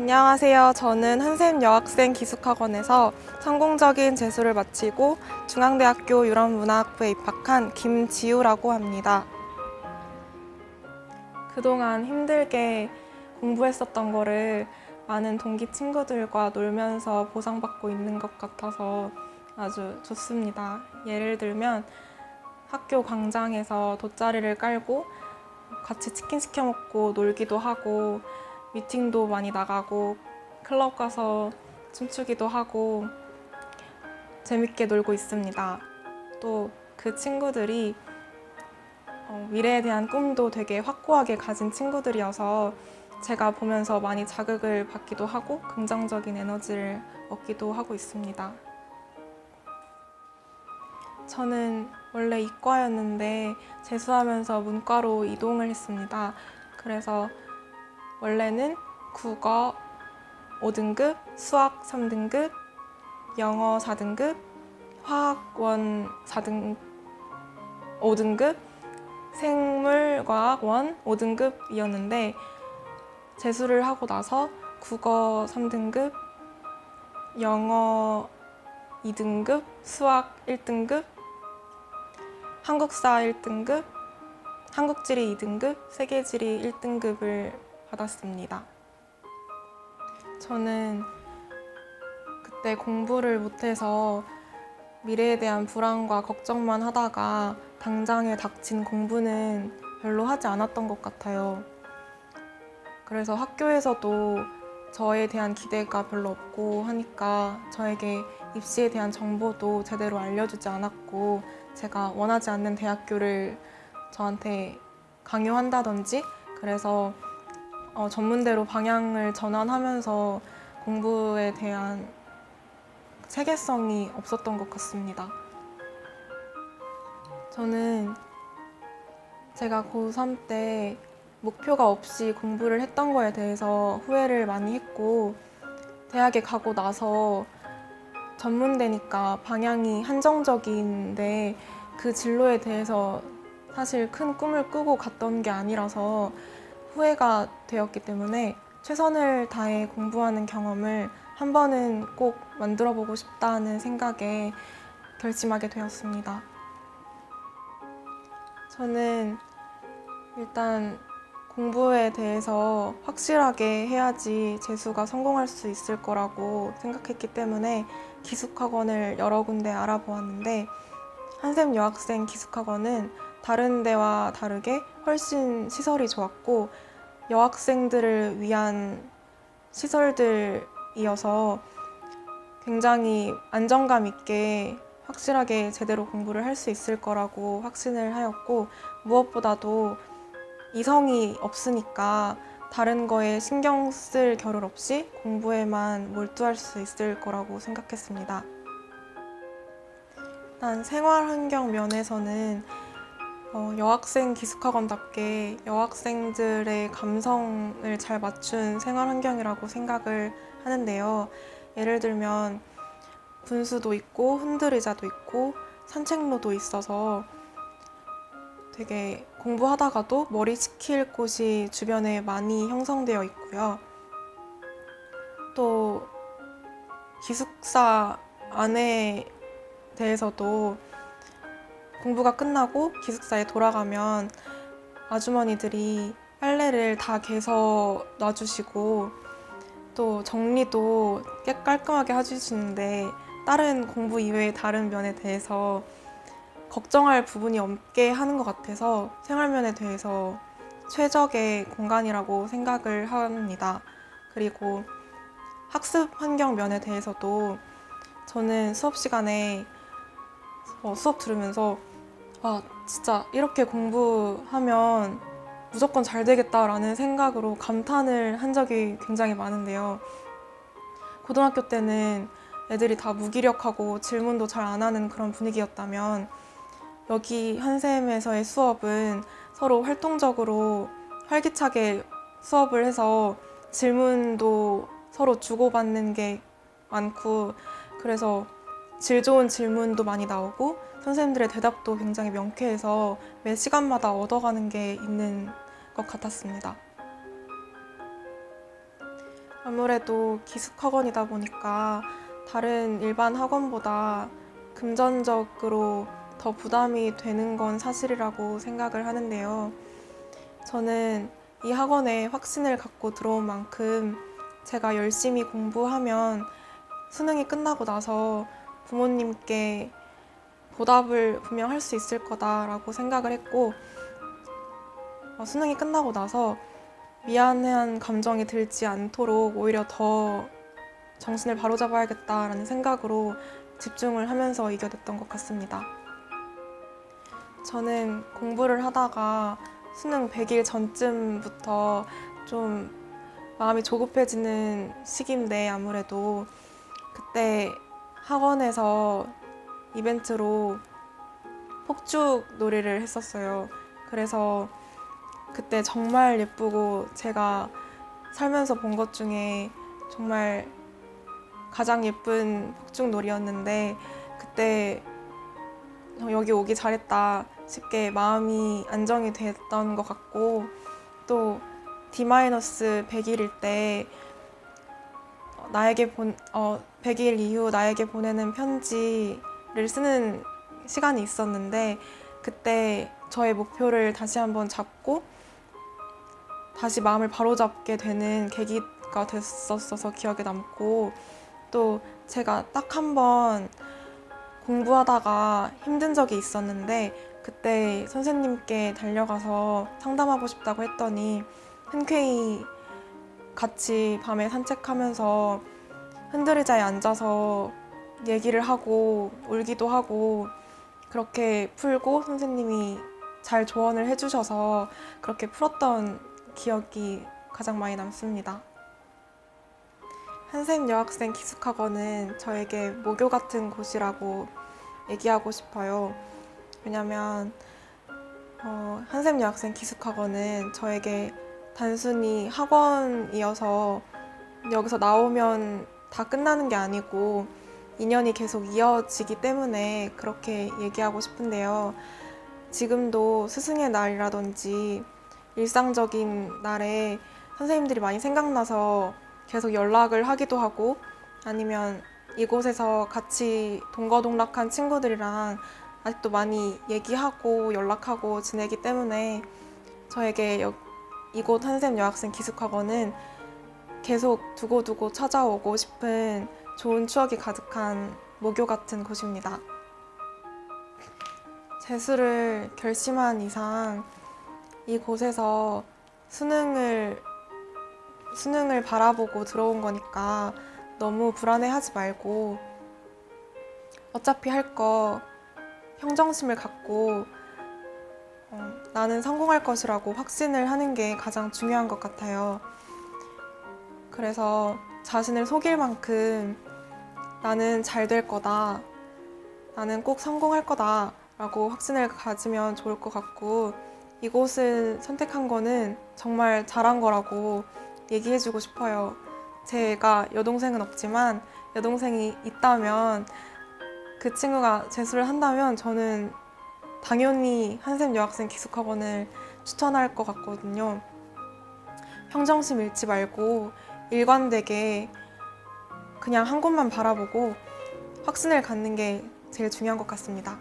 안녕하세요. 저는 한샘 여학생 기숙학원에서 성공적인 재수를 마치고 중앙대학교 유럽문화학부에 입학한 김지우라고 합니다. 그동안 힘들게 공부했었던 거를 많은 동기 친구들과 놀면서 보상받고 있는 것 같아서 아주 좋습니다. 예를 들면 학교 광장에서 돗자리를 깔고 같이 치킨 시켜 먹고 놀기도 하고 미팅도 많이 나가고 클럽 가서 춤추기도 하고 재밌게 놀고 있습니다. 또 그 친구들이 미래에 대한 꿈도 되게 확고하게 가진 친구들이어서 제가 보면서 많이 자극을 받기도 하고 긍정적인 에너지를 얻기도 하고 있습니다. 저는 원래 이과였는데 재수하면서 문과로 이동을 했습니다. 그래서 원래는 국어 5등급, 수학 3등급, 영어 4등급, 화학원 5등급, 생물과학원 5등급이었는데 재수를 하고 나서 국어 3등급, 영어 2등급, 수학 1등급, 한국사 1등급, 한국지리 2등급, 세계지리 1등급을 받았습니다. 저는 그때 공부를 못해서 미래에 대한 불안과 걱정만 하다가 당장에 닥친 공부는 별로 하지 않았던 것 같아요. 그래서 학교에서도 저에 대한 기대가 별로 없고 하니까 저에게 입시에 대한 정보도 제대로 알려주지 않았고 제가 원하지 않는 대학교를 저한테 강요한다든지 그래서 전문대로 방향을 전환하면서 공부에 대한 체계성이 없었던 것 같습니다. 저는 제가 고3 때 목표가 없이 공부를 했던 거에 대해서 후회를 많이 했고 대학에 가고 나서 전문대니까 방향이 한정적인데 그 진로에 대해서 사실 큰 꿈을 꾸고 갔던 게 아니라서 후회가 되었기 때문에 최선을 다해 공부하는 경험을 한 번은 꼭 만들어 보고 싶다는 생각에 결심하게 되었습니다. 저는 일단 공부에 대해서 확실하게 해야지 재수가 성공할 수 있을 거라고 생각했기 때문에 기숙학원을 여러 군데 알아보았는데 한샘 여학생 기숙학원은 다른 데와 다르게 훨씬 시설이 좋았고 여학생들을 위한 시설들이어서 굉장히 안정감 있게 확실하게 제대로 공부를 할 수 있을 거라고 확신을 하였고 무엇보다도 이성이 없으니까 다른 거에 신경 쓸 겨를 없이 공부에만 몰두할 수 있을 거라고 생각했습니다. 일단 생활 환경 면에서는 여학생 기숙학원답게 여학생들의 감성을 잘 맞춘 생활 환경이라고 생각을 하는데요. 예를 들면 분수도 있고 흔들의자도 있고 산책로도 있어서 되게 공부하다가도 머리 식힐 곳이 주변에 많이 형성되어 있고요. 또 기숙사 안에 대해서도 공부가 끝나고 기숙사에 돌아가면 아주머니들이 빨래를 다 개서 놔주시고 또 정리도 깔끔하게 해주시는데 다른 공부 이외의 다른 면에 대해서 걱정할 부분이 없게 하는 것 같아서 생활면에 대해서 최적의 공간이라고 생각을 합니다. 그리고 학습 환경 면에 대해서도 저는 수업 시간에 수업 들으면서 진짜 이렇게 공부하면 무조건 잘 되겠다라는 생각으로 감탄을 한 적이 굉장히 많은데요. 고등학교 때는 애들이 다 무기력하고 질문도 잘 안 하는 그런 분위기였다면 여기 한샘에서의 수업은 서로 활동적으로 활기차게 수업을 해서 질문도 서로 주고받는 게 많고 그래서 질 좋은 질문도 많이 나오고 선생님들의 대답도 굉장히 명쾌해서 매 시간마다 얻어가는 게 있는 것 같았습니다. 아무래도 기숙학원이다 보니까 다른 일반 학원보다 금전적으로 더 부담이 되는 건 사실이라고 생각을 하는데요. 저는 이 학원에 확신을 갖고 들어온 만큼 제가 열심히 공부하면 수능이 끝나고 나서 부모님께 보답을 분명 할 수 있을 거다라고 생각을 했고, 수능이 끝나고 나서 미안한 감정이 들지 않도록 오히려 더 정신을 바로잡아야겠다라는 생각으로 집중을 하면서 이겨냈던 것 같습니다. 저는 공부를 하다가 수능 100일 전쯤부터 좀 마음이 조급해지는 시기인데, 아무래도 그때 학원에서 이벤트로 폭죽 놀이를 했었어요. 그래서 그때 정말 예쁘고 제가 살면서 본 것 중에 정말 가장 예쁜 폭죽 놀이였는데, 그때 여기 오기 잘했다 싶게 마음이 안정이 됐던 것 같고, 또 D-100일일 때 100일 이후 나에게 보내는 편지를 쓰는 시간이 있었는데, 그때 저의 목표를 다시 한번 잡고 다시 마음을 바로잡게 되는 계기가 됐었어서 기억에 남고, 또 제가 딱 한 번 공부하다가 힘든 적이 있었는데, 그때 선생님께 달려가서 상담하고 싶다고 했더니 흔쾌히 같이 밤에 산책하면서 흔들의자에 앉아서 얘기를 하고 울기도 하고, 그렇게 풀고 선생님이 잘 조언을 해주셔서 그렇게 풀었던 기억이 가장 많이 남습니다. 한샘 여학생 기숙학원은 저에게 모교 같은 곳이라고 얘기하고 싶어요. 왜냐면 한샘 여학생 기숙학원은 저에게 단순히 학원이어서 여기서 나오면 다 끝나는 게 아니고 인연이 계속 이어지기 때문에 그렇게 얘기하고 싶은데요. 지금도 스승의 날이라든지 일상적인 날에 선생님들이 많이 생각나서 계속 연락을 하기도 하고, 아니면 이곳에서 같이 동거동락한 친구들이랑 아직도 많이 얘기하고 연락하고 지내기 때문에 저에게 이곳 한샘 여학생 기숙학원은 계속 두고두고 찾아오고 싶은 좋은 추억이 가득한 모교 같은 곳입니다. 재수를 결심한 이상 이곳에서 수능을 바라보고 들어온 거니까 너무 불안해하지 말고, 어차피 할 거 평정심을 갖고 나는 성공할 것이라고 확신을 하는 게 가장 중요한 것 같아요. 그래서 자신을 속일 만큼 나는 잘 될 거다, 나는 꼭 성공할 거다 라고 확신을 가지면 좋을 것 같고, 이곳을 선택한 거는 정말 잘한 거라고 얘기해주고 싶어요. 제가 여동생은 없지만 여동생이 있다면, 그 친구가 재수를 한다면 저는 당연히 한샘 여학생 기숙학원을 추천할 것 같거든요. 평정심 잃지 말고 일관되게 그냥 한 곳만 바라보고 확신을 갖는 게 제일 중요한 것 같습니다.